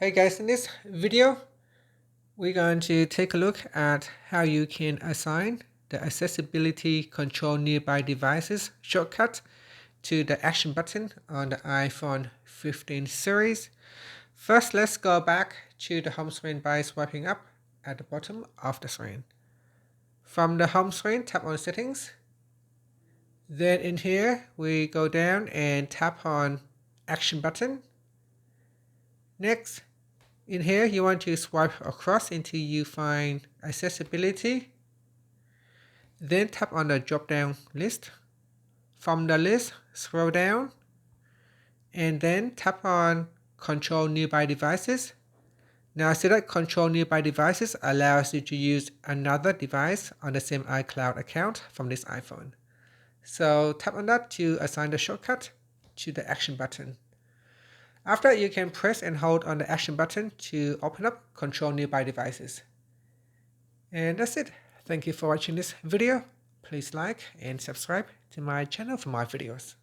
Hey guys, in this video, we're going to take a look at how you can assign the accessibility control nearby devices shortcut to the action button on the iPhone 15 series. First, let's go back to the home screen by swiping up at the bottom of the screen. From the home screen, tap on settings. Then in here, we go down and tap on action button. Next, in here, you want to swipe across until you find accessibility. Then tap on the drop-down list. From the list, scroll down and then tap on Control Nearby Devices. Now, select Control Nearby Devices allows you to use another device on the same iCloud account from this iPhone. So tap on that to assign the shortcut to the action button. After, you can press and hold on the action button to open up Control Nearby Devices. And that's it. Thank you for watching this video. Please like and subscribe to my channel for more videos.